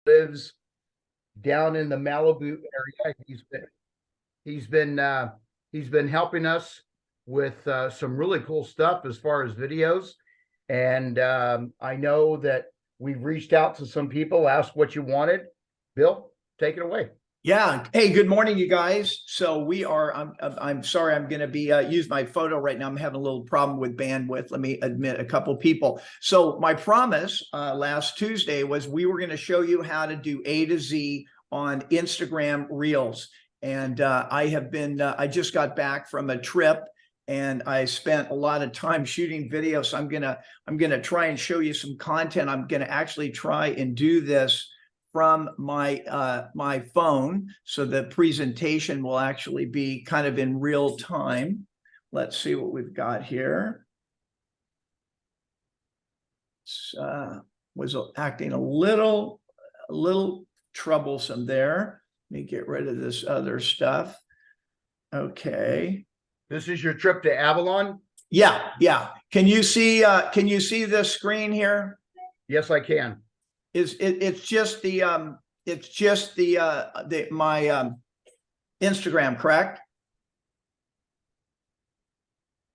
lives down in the Malibu area. He's been helping us with some really cool stuff as far as videos. And I know that we've reached out to some people, asked what you wanted. Bill, take it away. Yeah. Hey, good morning, you guys. So we are, I'm sorry, I'm going to be, use my photo right now. I'm having a little problem with bandwidth. Let me admit a couple people. So my promise last Tuesday was we were going to show you how to do A to Z on Instagram Reels. And I have been, I just got back from a trip and I spent a lot of time shooting videos. So I'm going to try and show you some content. I'm going to actually try and do this from my my phone, so the presentation will actually be kind of in real time. Let's see what we've got here. Was acting a little troublesome there. Let me get rid of this other stuff. Okay. This is your trip to Avalon? Yeah, yeah. Can you see this screen here? Yes, I can. It's just the my Instagram, correct?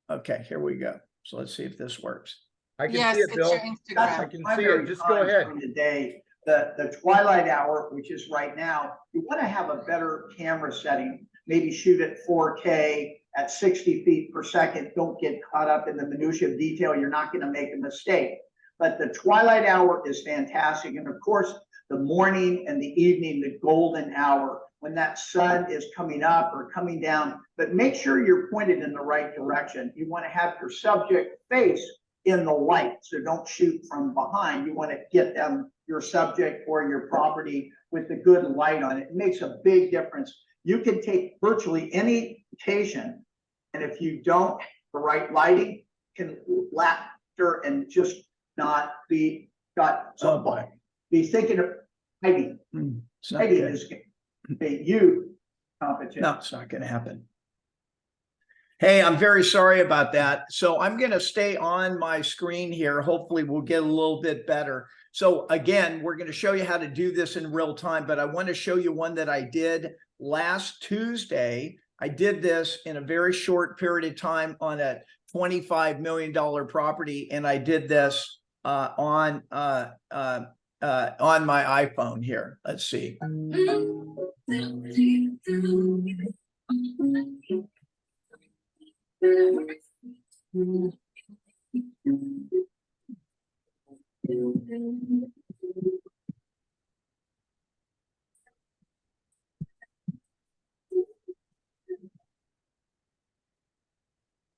Okay, here we go. So let's see if this works. I can see it, Bill. I can see it. Just go ahead. Today, the twilight hour, which is right now, you want to have a better camera setting. Maybe shoot at 4K at 60 feet per second. Don't get caught up in the minutiae of detail. You're not going to make a mistake. But the twilight hour is fantastic. And of course, the morning and the evening, the golden hour, when that sun is coming up or coming down. But make sure you're pointed in the right direction. You want to have your subject face in the light. So don't shoot from behind. You want to get them, your subject or your property, with the good light on it. It makes a big difference. You can take virtually any location, and if you don't have the right lighting, can laughter and just not be got so be thinking of maybe is a huge competition. No, it's not going to happen. Hey, I'm very sorry about that. So I'm going to stay on my screen here. Hopefully we'll get a little bit better. So again, we're going to show you how to do this in real time, but I want to show you one that I did last Tuesday. I did this in a very short period of time on a $25 million property, and I did this on my iPhone here. Let's see.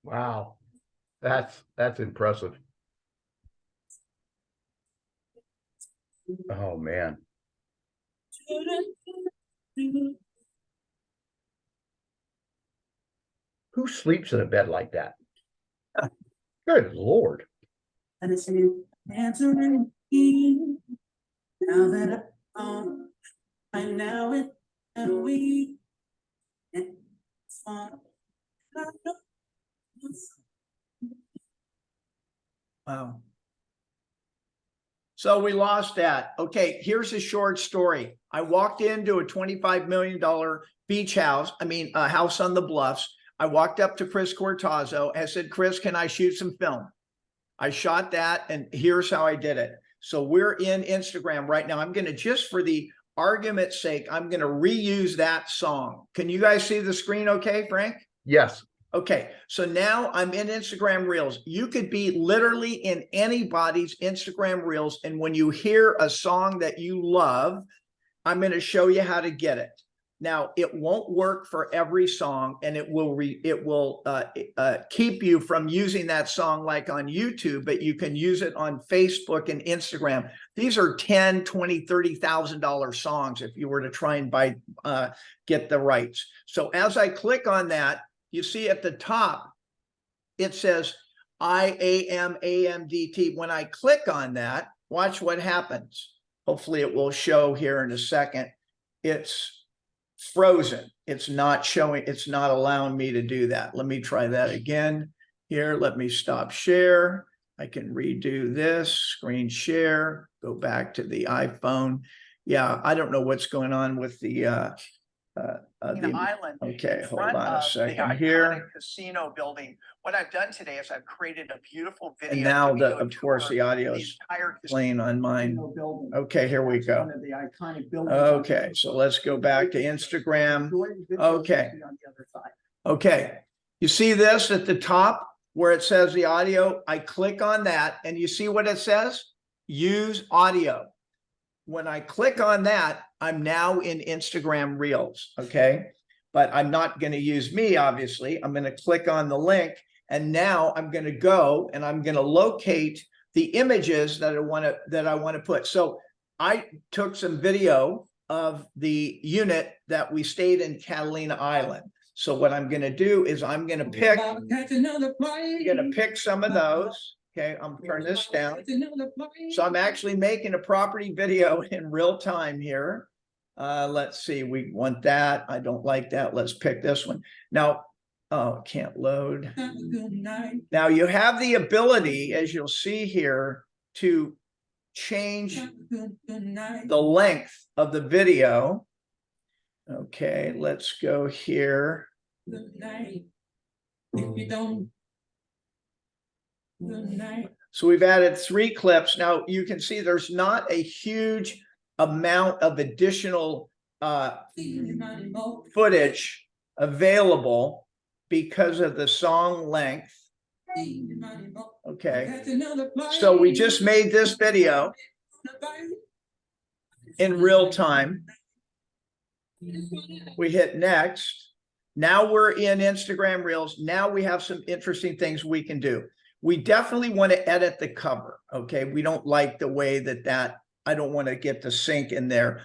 Wow, that's impressive. Oh man. Who sleeps in a bed like that? Good Lord. And it's answering me now that I know it and we wow. So we lost that. Okay, here's a short story. I walked into a $25 million beach house, a house on the bluffs. I walked up to Chris Cortazzo. I said, Chris, can I shoot some film? I shot that, and here's how I did it. So we're in Instagram right now. I'm going to, just for the argument's sake, I'm going to reuse that song. Can you guys see the screen okay, Frank? Yes. Okay, so now I'm in Instagram Reels. You could be literally in anybody's Instagram Reels, and when you hear a song that you love, I'm going to show you how to get it. Now, it won't work for every song, and it will keep you from using that song like on YouTube, but you can use it on Facebook and Instagram. These are $10,000, $20,000, $30,000 songs if you were to try and get the rights. So as I click on that, you see at the top, it says IAM/AMDT. When I click on that, watch what happens. Hopefully it will show here in a second. It's frozen. It's not showing. It's not allowing me to do that. Let me try that again here. Let me stop share. I can redo this, screen share, go back to the iPhone. Yeah, I don't know what's going on with the Island. okay, in hold front on a of the second iconic here. Casino building. What I've done today is I've created a beautiful video. And now to give you a of course tour the of audio's entire playing on mine. casino building. Okay, here we It's go. one of the iconic buildings on the Okay, other so side. let's go back to Instagram. Enjoy the videos Okay. you see on the other side. Okay, you see this at the top where it says the audio? I click on that and you see what it says? Use audio. When I click on that, I'm now in Instagram Reels, okay? But I'm not going to use me, obviously. I'm going to click on the link and now I'm going to go and I'm going to locate the images that I want to put. So I took some video of the unit that we stayed in Catalina Island. So what I'm going to do is I'm going to pick some of those. Okay, I'm turning this down. So I'm actually making a property video in real time here. Let's see, we want that. I don't like that. Let's pick this one. Now, oh, can't load. Now you have the ability, as you'll see here, to change the length of the video. Okay, let's go here. So we've added 3 clips. Now you can see there's not a huge amount of additional footage available because of the song length. Okay, so we just made this video in real time. We hit next. Now we're in Instagram Reels. Now we have some interesting things we can do. We definitely want to edit the cover. Okay, we don't like the way that I don't want to get the sync in there.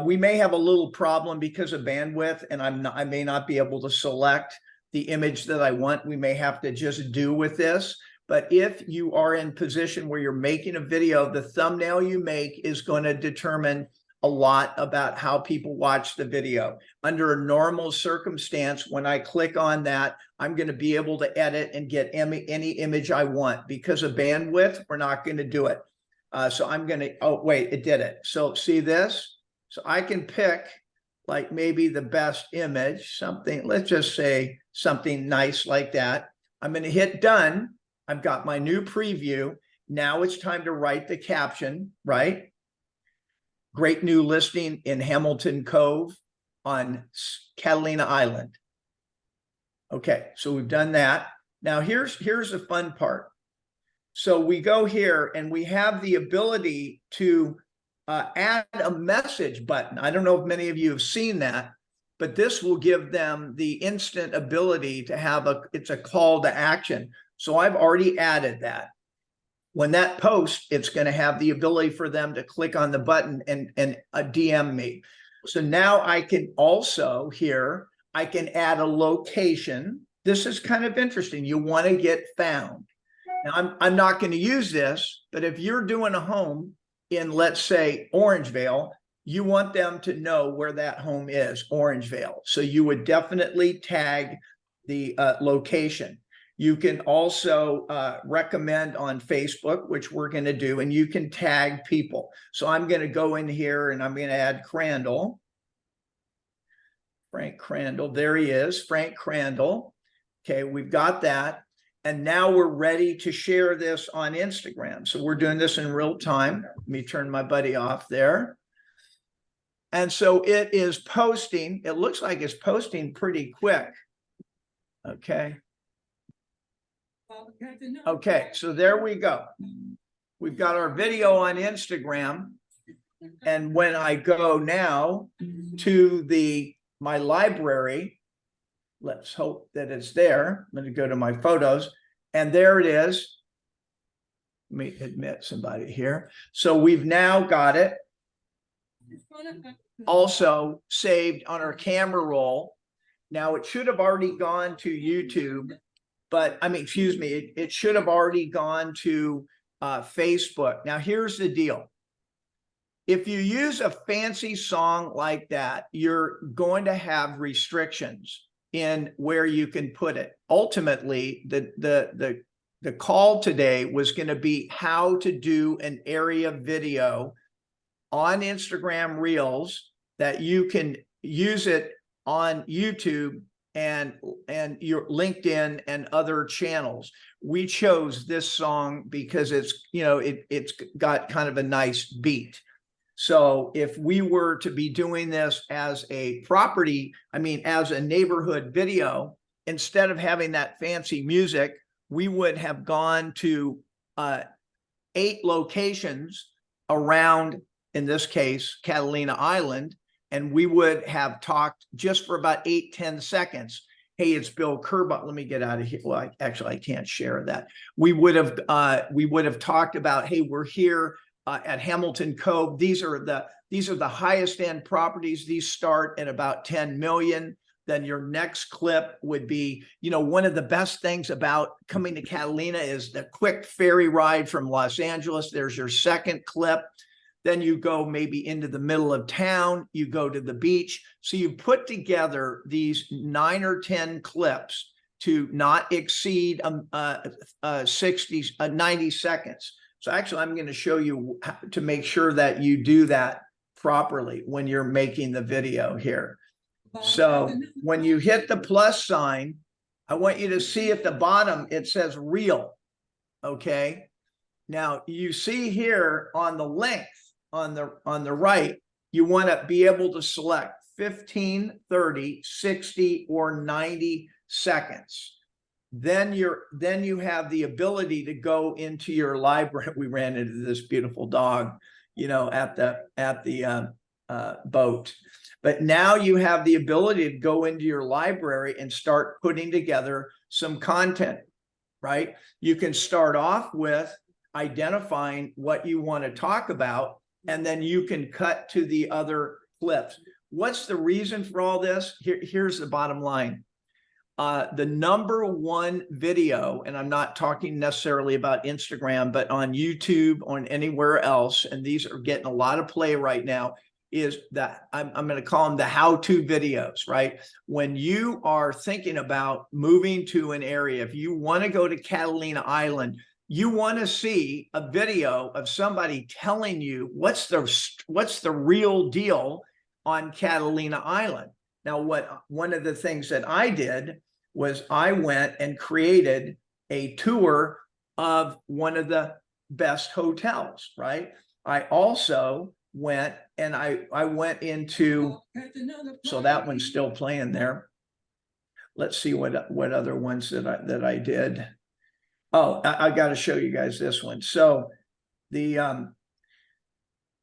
We may have a little problem because of bandwidth, and I may not be able to select the image that I want. We may have to just do with this. But if you are in position where you're making a video, the thumbnail you make is going to determine a lot about how people watch the video. Under a normal circumstance, when I click on that, I'm going to be able to edit and get any image I want. Because of bandwidth, we're not going to do it. So I'm going to, oh, wait, it did it. So see this? So I can pick like maybe the best image, something, let's just say something nice like that. I'm going to hit done. I've got my new preview. Now it's time to write the caption, right? Great new listing in Hamilton Cove on Catalina Island. Okay, so we've done that. Now here's the fun part. So we go here and we have the ability to add a message button. I don't know if many of you have seen that, but this will give them the instant ability to have it's a call to action. So I've already added that. When that posts, it's going to have the ability for them to click on the button and DM me. So now I can also here, I can add a location. This is kind of interesting. You want to get found. Now I'm not going to use this, but if you're doing a home in, let's say, Orangevale, you want them to know where that home is, Orangevale. So you would definitely tag the location. You can also recommend on Facebook, which we're going to do, and you can tag people. So I'm going to go in here and I'm going to add Crandall. Frank Crandall, there he is, Frank Crandall. Okay, we've got that. And now we're ready to share this on Instagram. So we're doing this in real time. Let me turn my buddy off there. And so it is posting. It looks like it's posting pretty quick. Okay. Okay, so there we go. We've got our video on Instagram. And when I go now to my library, let's hope that it's there. I'm going to go to my photos, and there it is. Let me admit somebody here. So we've now got it also saved on our camera roll. Now it should have already gone to YouTube, but I mean, excuse me, it should have already gone to Facebook. Now here's the deal. If you use a fancy song like that, you're going to have restrictions in where you can put it. Ultimately, the call today was going to be how to do an area video on Instagram Reels that you can use it on YouTube and your LinkedIn and other channels. We chose this song because it's, you know, it's got kind of a nice beat. So if we were to be doing this as a property, I mean, as a neighborhood video, instead of having that fancy music, we would have gone to 8 locations around, in this case, Catalina Island, and we would have talked just for about 8-10 seconds. Hey, it's Bill Kerba. Let me get out of here. Well, actually, I can't share that. We would have talked about, hey, we're here at Hamilton Cove. These are the highest end properties. These start at about 10 million. Then your next clip would be, you know, one of the best things about coming to Catalina is the quick ferry ride from Los Angeles. There's your second clip. Then you go maybe into the middle of town, you go to the beach. So you put together these 9 or 10 clips to not exceed 90 seconds. So actually, I'm going to show you how to make sure that you do that properly when you're making the video here. So when you hit the plus sign, I want you to see at the bottom, it says reel. Okay. Now you see here on the length on the right, you want to be able to select 15, 30, 60, or 90 seconds. Then you have the ability to go into your library. We ran into this beautiful dog, you know, at the boat. But now you have the ability to go into your library and start putting together some content, right? You can start off with identifying what you want to talk about, and then you can cut to the other clips. What's the reason for all this? Here's the bottom line. The #1 video, and I'm not talking necessarily about Instagram, but on YouTube, on anywhere else, and these are getting a lot of play right now, is that I'm going to call them the how-to videos, right? When you are thinking about moving to an area, if you want to go to Catalina Island, you want to see a video of somebody telling you what's the real deal on Catalina Island. Now, one of the things that I did was I went and created a tour of one of the best hotels, right? I also went and I went into, so that one's still playing there. Let's see what other ones that I did. Oh, I got to show you guys this one. So the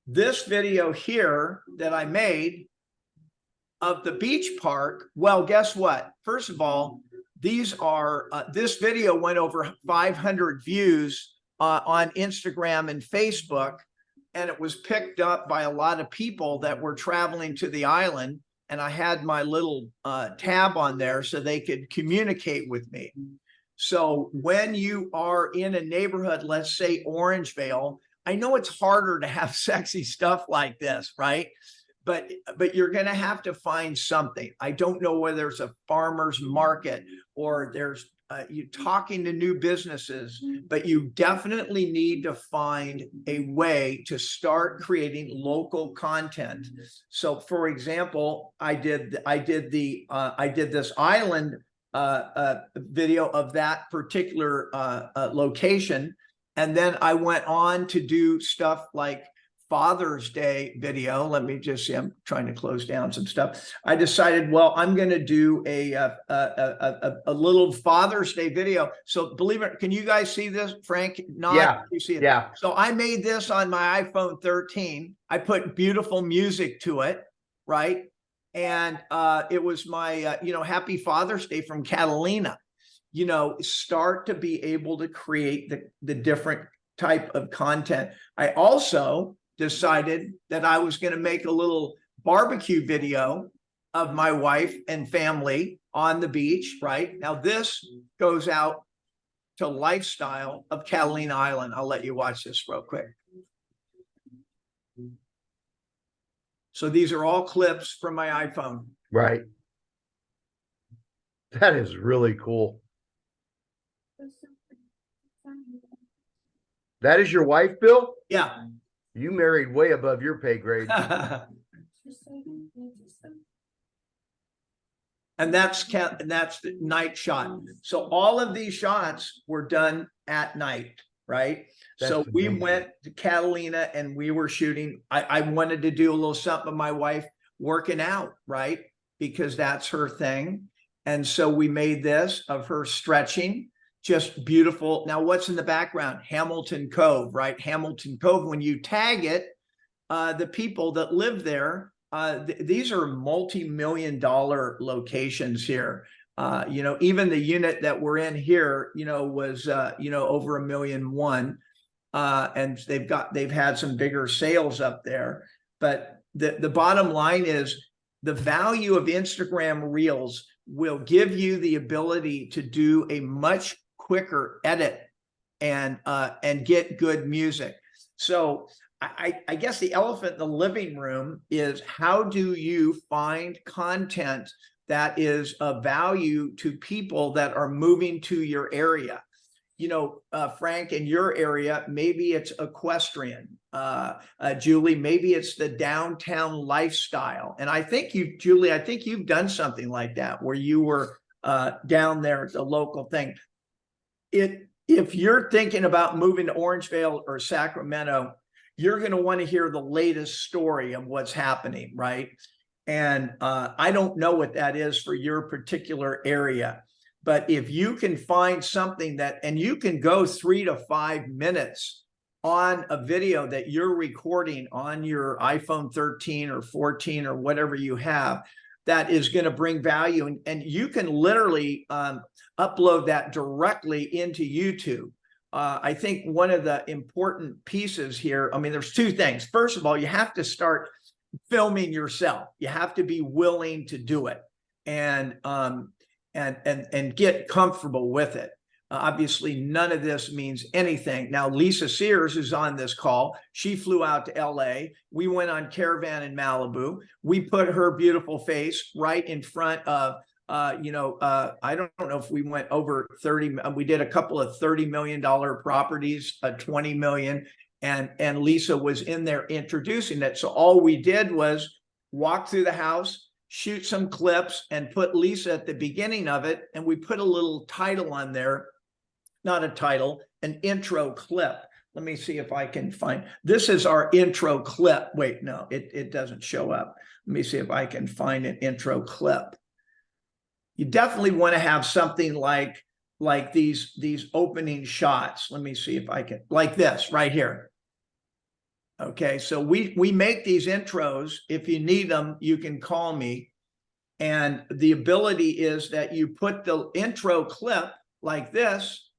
this video here that I made of the beach park, well, guess what? First of all, these are this video went over 500 views on Instagram and Facebook, and it was picked up by a lot of people that were traveling to the island, and I had my little tab on there so they could communicate with me. So when you are in a neighborhood, let's say Orangevale, I know it's harder to have sexy stuff like this, right? But you're going to have to find something. I don't know whether there's a farmer's market or there's you talking to new businesses, but you definitely need to find a way to start creating local content. So, for example, I did this island video of that particular location, and then I went on to do stuff like Father's Day video. Let me just see, I'm trying to close down some stuff. I decided, well, I'm going to do a little Father's Day video. So believe it, can you guys see this, Frank? Yeah. You see it? Yeah. So I made this on my iPhone 13. I put beautiful music to it, right? And it was my, Happy Father's Day from Catalina. Start to be able to create the different type of content. I also decided that I was going to make a little barbecue video of my wife and family on the beach, right? Now this goes out to lifestyle of Catalina Island. I'll let you watch this real quick. So these are all clips from my iPhone. Right. That is really cool. That is your wife, Bill? Yeah. You married way above your pay grade. And that's the night shot. So all of these shots were done at night, right? So That's we amazing. went to Catalina and we were shooting. I wanted to do a little something with my wife working out, right? Because that's her thing. And so we made this of her stretching, just beautiful. Now, what's in the background? Hamilton Cove, right? Hamilton Cove. When you tag it, the people that live there, these are multi-million-dollar locations here. You know, even the unit that we're in here, you know, was, you know, over $1.1 million. And they've had some bigger sales up there. But the bottom line is the value of Instagram Reels will give you the ability to do a much quicker edit and get good music. So I guess the elephant in the living room is, how do you find content that is of value to people that are moving to your area? You know, Frank, in your area, maybe it's equestrian. Julie, maybe it's the downtown lifestyle. And I think Julie, I think you've done something like that where you were down there at the local thing. If you're thinking about moving to Orangevale or Sacramento, you're going to want to hear the latest story of what's happening, right? And I don't know what that is for your particular area. But if you can find something that, and you can go 3 to 5 minutes on a video that you're recording on your iPhone 13 or 14 or whatever you have, that is going to bring value. And you can literally upload that directly into YouTube. I think one of the important pieces here, I mean, there's two things. First of all, you have to start filming yourself. You have to be willing to do it. And get comfortable with it. Obviously, none of this means anything. Now, Lisa Sears is on this call. She flew out to LA. We went on Caravan in Malibu. We put her beautiful face right in front of, you know, I don't know if we went over 30. We did a couple of $30 million properties, 20 million, and Lisa was in there introducing it. So all we did was walk through the house, shoot some clips, and put Lisa at the beginning of it. And we put a little title on there, not a title, an intro clip. Let me see if I can find, this is our intro clip. Wait, no, it doesn't show up. Let me see if I can find an intro clip. You definitely want to have something like these opening shots. Let me see if I can, like this right here. Okay, so we make these intros. If you need them, you can call me. And the ability is that you put the intro clip like this,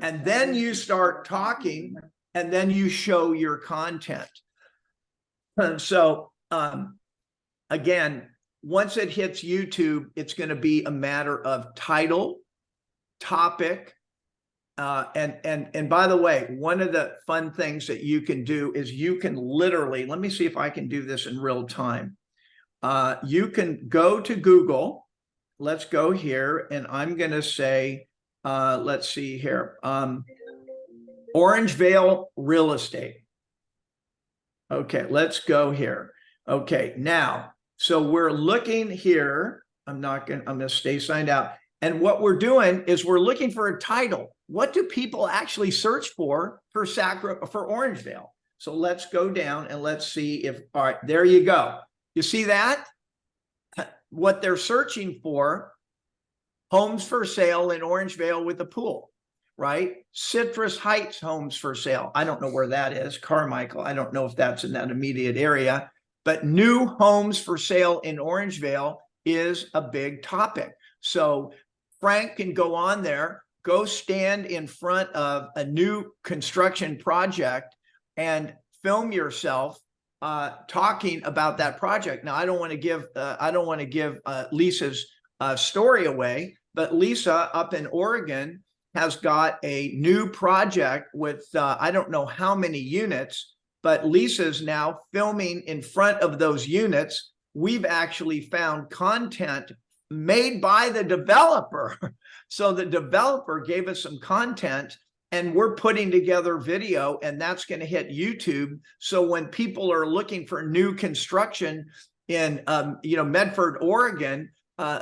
and then you start talking, and then you show your content. And so, again, once it hits YouTube, it's going to be a matter of title, topic, and by the way, one of the fun things that you can do is you can literally, let me see if I can do this in real time. You can go to Google. Let's go here, and I'm going to say, let's see here, Orangevale real estate. Okay, let's go here. Okay, now, so we're looking here. I'm going to stay signed out. And what we're doing is we're looking for a title. What do people actually search for Orangevale? So let's go down and let's see if, all right, there you go. You see that? What they're searching for, homes for sale in Orangevale with a pool, right? Citrus Heights homes for sale. I don't know where that is. Carmichael, I don't know if that's in that immediate area, but new homes for sale in Orangevale is a big topic. So Frank can go on there, go stand in front of a new construction project and film yourself talking about that project. Now, I don't want to give Lisa's story away, but Lisa up in Oregon has got a new project with I don't know how many units, but Lisa's now filming in front of those units. We've actually found content made by the developer. So the developer gave us some content, and we're putting together video, and that's going to hit YouTube. So when people are looking for new construction in, Medford, Oregon,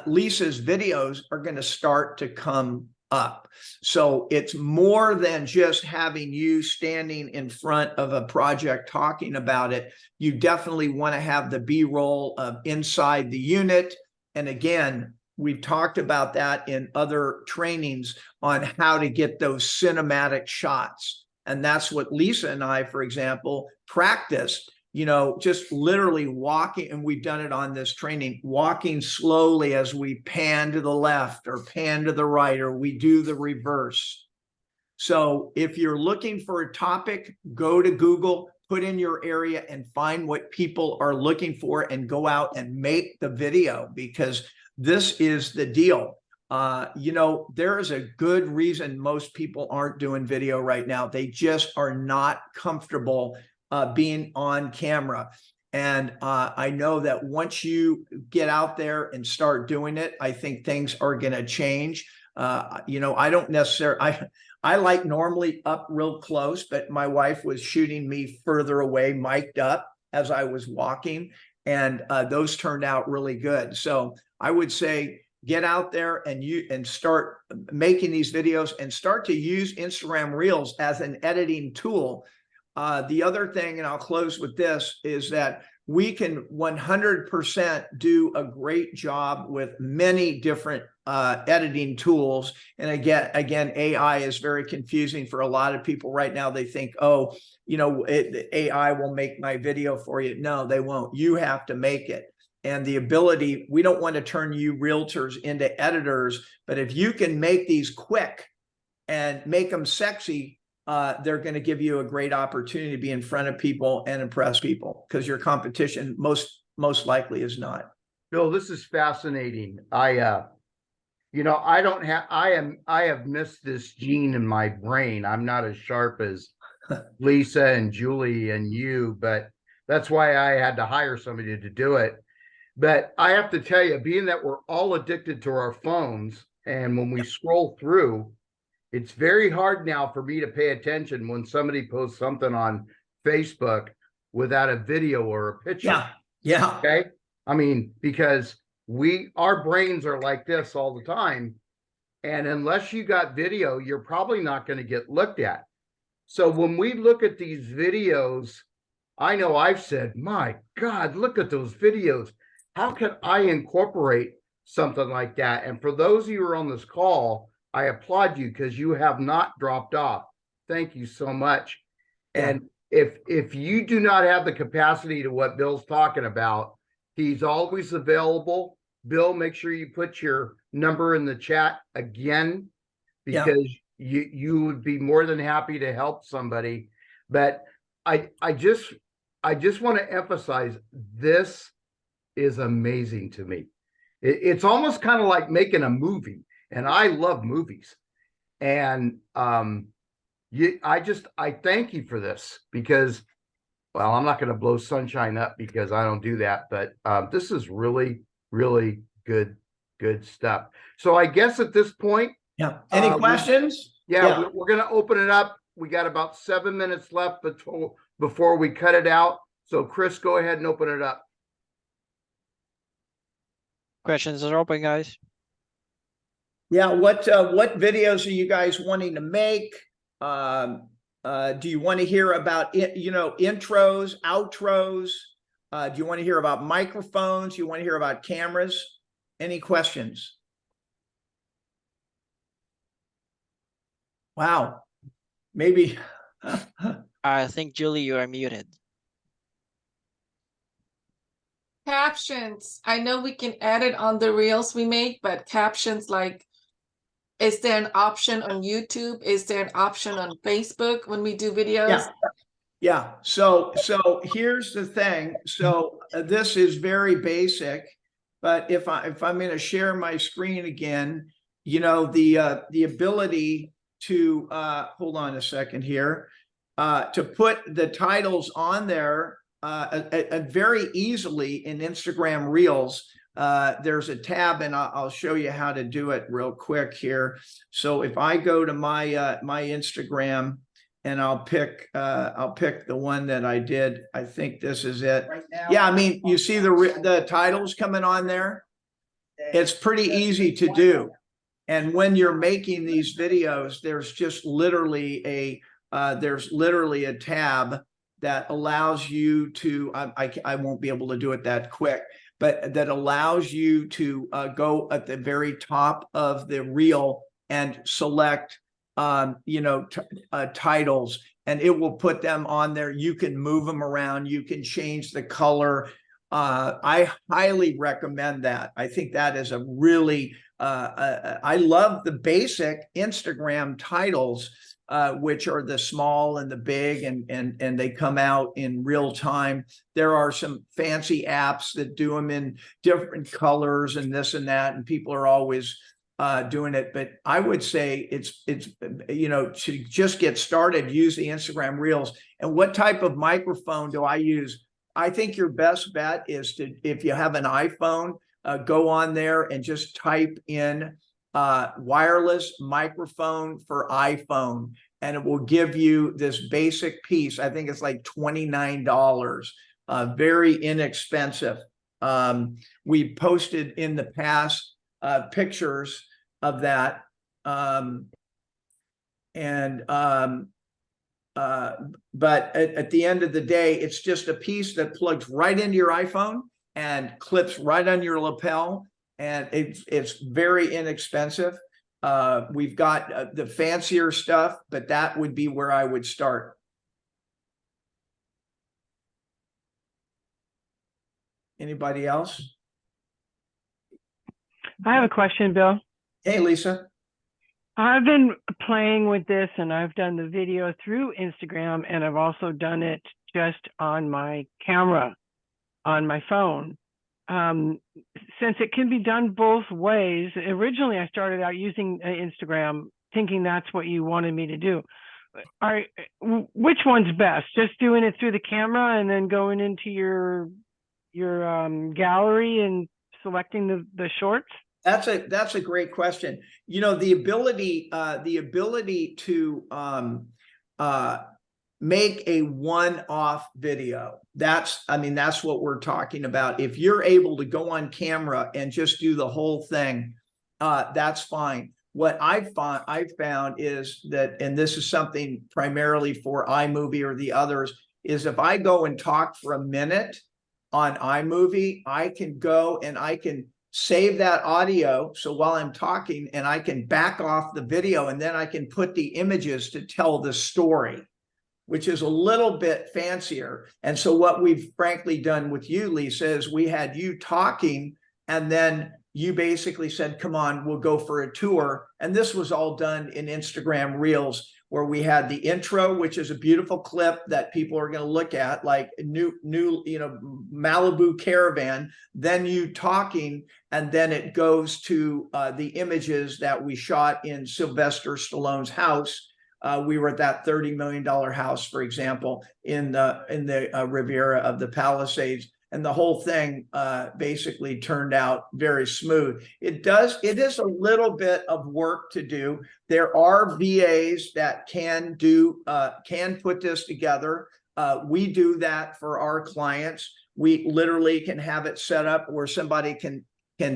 Lisa's videos are going to start to come up. So it's more than just having you standing in front of a project talking about it. You definitely want to have the B-roll of inside the unit. And again, we've talked about that in other trainings on how to get those cinematic shots. And that's what Lisa and I, for example, practiced, just literally walking, and we've done it on this training, walking slowly as we pan to the left or pan to the right, or we do the reverse. So if you're looking for a topic, go to Google, put in your area and find what people are looking for and go out and make the video, because this is the deal. There is a good reason most people aren't doing video right now. They just are not comfortable being on camera. And I know that once you get out there and start doing it, I think things are going to change. I don't necessarily, I like normally up real close, but my wife was shooting me further away, mic'd up as I was walking, and those turned out really good. So I would say get out there and start making these videos and start to use Instagram Reels as an editing tool. The other thing, and I'll close with this, is that we can 100% do a great job with many different editing tools. And again, AI is very confusing for a lot of people right now. They think, AI will make my video for you. No, they won't. You have to make it. And the ability, we don't want to turn you realtors into editors, but if you can make these quick and make them sexy, they're going to give you a great opportunity to be in front of people and impress people, because your competition most likely is not. Bill, this is fascinating. I have missed this gene in my brain. I'm not as sharp as Lisa and Julie and you, but that's why I had to hire somebody to do it. But I have to tell you, being that we're all addicted to our phones, and when we scroll through, it's very hard now for me to pay attention when somebody posts something on Facebook without a video or a picture. Yeah. Okay. I mean, because our brains are like this all the time. And unless you got video, you're probably not going to get looked at. So when we look at these videos, I know I've said, my God, look at those videos. How can I incorporate something like that? And for those of you who are on this call, I applaud you, because you have not dropped off. Thank you so much. Yeah. And if you do not have the capacity to what Bill's talking about, he's always available. Bill, make sure you put your number in the chat again, because you would be more than happy to help somebody. But I just want to emphasize, this is amazing to me. It's almost kind of like making a movie, and I love movies. And I thank you for this, because, well, I'm not going to blow sunshine up because I don't do that, but this is really, really good stuff. So I guess at this point, Any questions? We're going to open it up. We got about 7 minutes left before we cut it out. So Chris, go ahead and open it up. Questions are open, guys. Yeah, what videos are you guys wanting to make? Do you want to hear about intros, outros? Do you want to hear about microphones? Do you want to hear about cameras? Any questions? Wow, maybe. I think, Julie, you are muted. Captions. I know we can edit on the reels we make, but captions, like, is there an option on YouTube? Is there an option on Facebook when we do videos? Yeah. So here's the thing. So this is very basic, but if I'm going to share my screen again, the ability to hold on a second here, to put the titles on there very easily in Instagram Reels. there's a tab, and I'll show you how to do it real quick here. So if I go to my my Instagram, and I'll pick the one that I did. I think this is it. Right now. Yeah, I mean, you see the titles coming on there. It's pretty easy to do. And when you're making these videos, there's just literally a tab that allows you to, I won't be able to do it that quick, but that allows you to go at the very top of the reel and select, titles, and it will put them on there. You can move them around. You can change the color. I highly recommend that. I think that is a really, I love the basic Instagram titles, which are the small and the big, and they come out in real time. There are some fancy apps that do them in different colors and this and that, and people are always doing it. But I would say it's to just get started, use the Instagram Reels. And what type of microphone do I use? I think your best bet is to, if you have an iPhone, go on there and just type in wireless microphone for iPhone, and it will give you this basic piece. I think it's like $29, very inexpensive. We posted in the past pictures of that, but at the end of the day, it's just a piece that plugs right into your iPhone and clips right on your lapel, and it's very inexpensive. We've got the fancier stuff, but that would be where I would start. Anybody else? I have a question, Bill. Hey, Lisa. I've been playing with this, and I've done the video through Instagram, and I've also done it just on my camera on my phone. Since it can be done both ways, originally I started out using Instagram thinking that's what you wanted me to do. Which one's best? Just doing it through the camera and then going into your gallery and selecting the shorts? That's a great question. The ability to make a one-off video. That's what we're talking about. If you're able to go on camera and just do the whole thing, that's fine. What I've found is that, and this is something primarily for iMovie or the others, is if I go and talk for a minute on iMovie, I can go and I can save that audio. So while I'm talking, and I can back off the video, and then I can put the images to tell the story, which is a little bit fancier. And so what we've frankly done with you, Lisa, is we had you talking, and then you basically said, come on, we'll go for a tour. And this was all done in Instagram Reels, where we had the intro, which is a beautiful clip that people are going to look at, like new Malibu caravan, then you talking, and then it goes to the images that we shot in Sylvester Stallone's house. We were at that $30 million house, for example, in the Riviera of the Palisades. And the whole thing basically turned out very smooth. It is a little bit of work to do. There are VAs that can put this together. We do that for our clients. We literally can have it set up where somebody can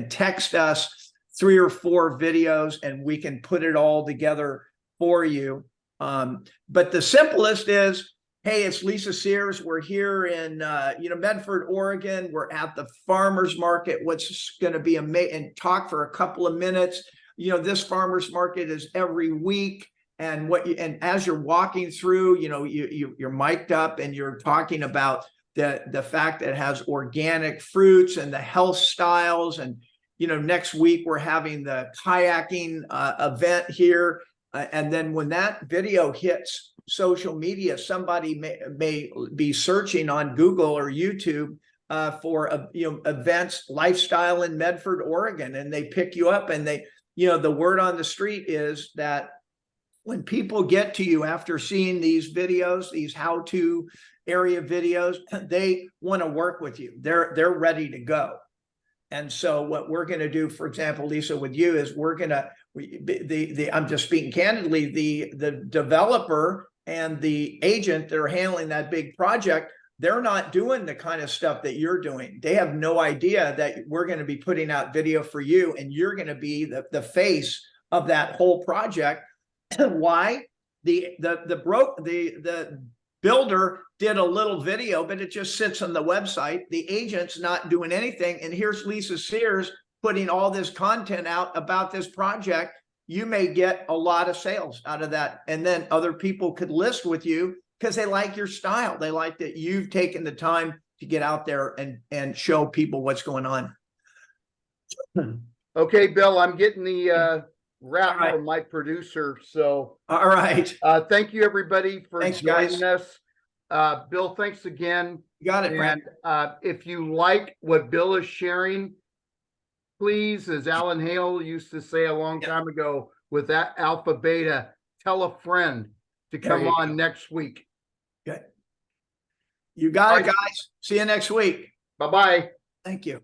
text us 3 or 4 videos, and we can put it all together for you. But the simplest is, hey, it's Lisa Sears. We're here in Medford, Oregon. We're at the farmers market. What's going to be amazing? And talk for a couple of minutes. This farmers market is every week, and as you're walking through, you're mic'd up, and you're talking about the fact that it has organic fruits and the health styles. And next week we're having the kayaking event here. And then when that video hits social media, somebody may be searching on Google or YouTube for events, lifestyle in Medford, Oregon, and they pick you up, and the word on the street is that when people get to you after seeing these videos, these how-to area videos, they want to work with you. They're ready to go. And so what we're going to do, for example, Lisa, with you is we're going to, I'm just speaking candidly, the developer and the agent that are handling that big project, they're not doing the kind of stuff that you're doing. They have no idea that we're going to be putting out video for you, and you're going to be the face of that whole project. Why? The builder did a little video, but it just sits on the website. The agent's not doing anything. And here's Lisa Sears putting all this content out about this project. You may get a lot of sales out of that. And then other people could list with you because they like your style. They like that you've taken the time to get out there and show people what's going on. Okay, Bill, I'm getting the wrap All right. from my producer. So All right. thank you, everybody, for Thanks, joining guys. us. Bill, thanks again. You got it, Brent. And if you like what Bill is sharing, please, as Alan Hale used to say a long time ago with that Alpha Beta, tell a friend to There come you on go. next week. You got it, All right. guys. See you next week. Bye-bye. Thank you.